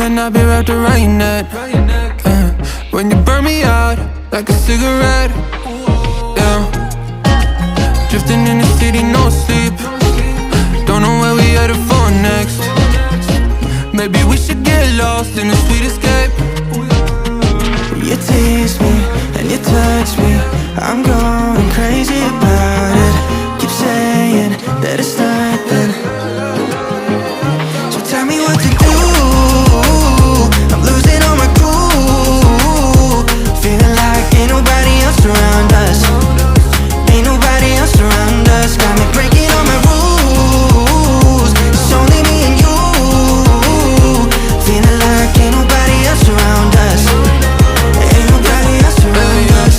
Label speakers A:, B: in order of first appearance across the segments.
A: and I'll be wrapped around your neck. When you burn me out like a cigarette, yeah. Drifting in the city, no sleep. Don't know where we headed for next. Maybe we should get lost in a sweet escape.
B: You tease me and you touch me, I'm going crazy about it. Keep saying that it's nothing, so tell me what to do. I'm losing all my cool, feeling like ain't nobody else around us. Ain't nobody else around us. Got me breaking all my rules. It's only me and you, feeling like ain't nobody else around us. Ain't nobody else around us.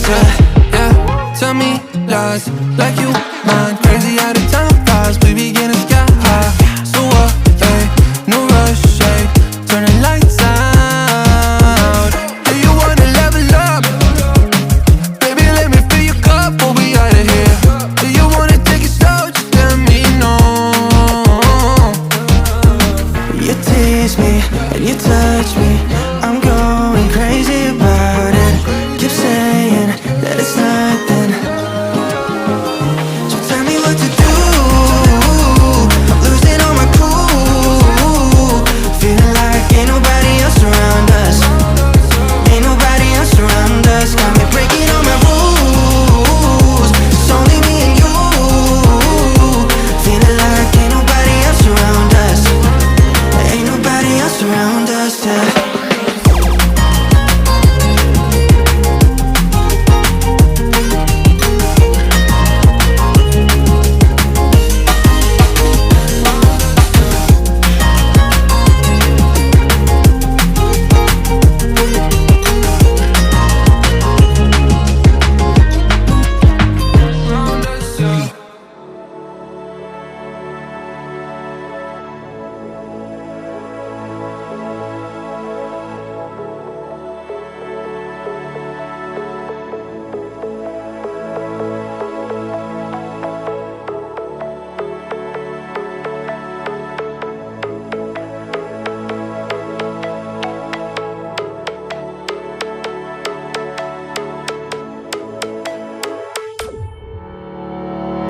A: Yeah, tell me lies like you mind. Crazy how the time flies. We be getting sky high. So what, hey, no rush, hey. Turn the lights out. Do you wanna level up? Baby, let me fill your cup before we out of here. Do you wanna take it slow? Just let me know.
B: You tease me and you touch me, I'm going crazy about it. Keep saying that it's nothing, so tell me what to do. I'm losing all my cool, feeling like ain't nobody else around us. Ain't nobody else around us. Got me breaking all my rules. It's only me and you, feeling like ain't nobody else around us. Ain't nobody else around us, yeah.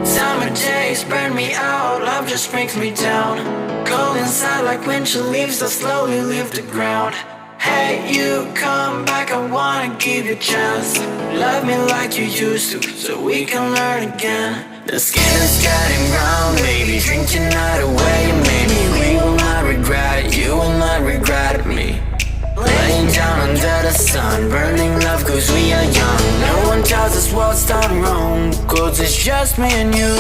C: Summer days burn me out, love just brings me down. Go inside like winter leaves that slowly leave the ground. Hey, you come back, I wanna give you a chance. Love me like you used to, so we can learn again. The skin is getting brown, baby, drink your night away. Maybe we will not regret it, you will not regret me. Laying down under the sun, burning love cause we are young. No one tells us what's done wrong, cause it's just me and you.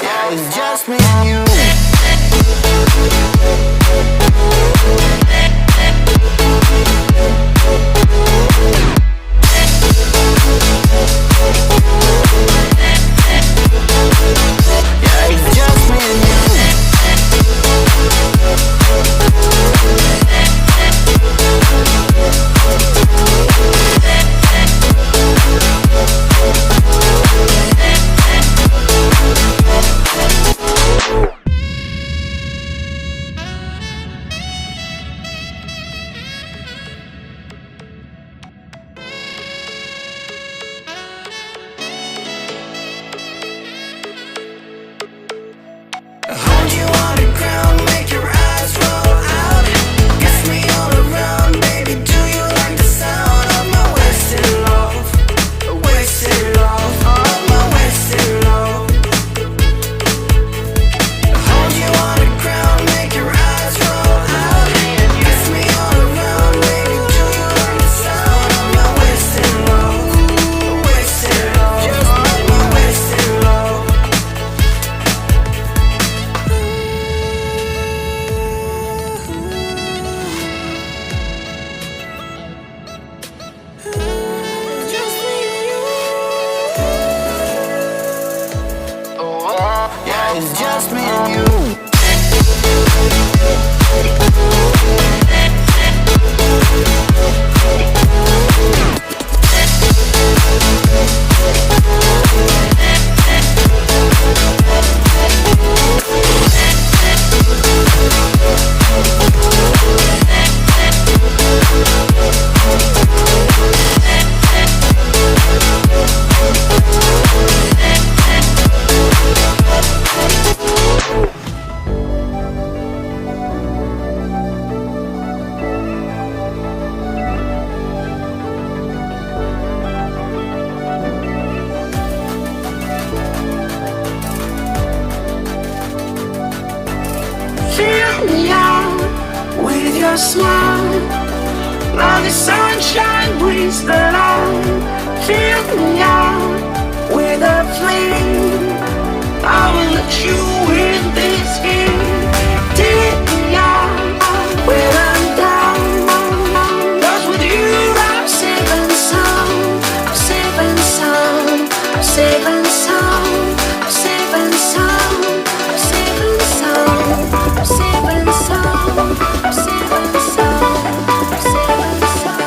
C: Yeah, it's just me and you. Yeah, it's just me and you. Hold you on the ground, make your eyes roll out. Kiss me all around, baby, do you like the sound of my wasted love? Wasted love, of my wasted love. Hold you on the ground, make your eyes roll out. Kiss me all around, baby, do you like the sound of my wasted love? Wasted love, of my wasted love. Yeah, it's just me and you. your smile. Like the sunshine brings the light. Fill me out with a flame. I will let you in this game. Take me out when I'm down. 'Cause with you I'm safe and sound. I'm safe and sound. I'm safe and sound. I'm safe and sound. I'm safe and sound. I'm safe and sound. I'm safe and sound. I'm safe and sound.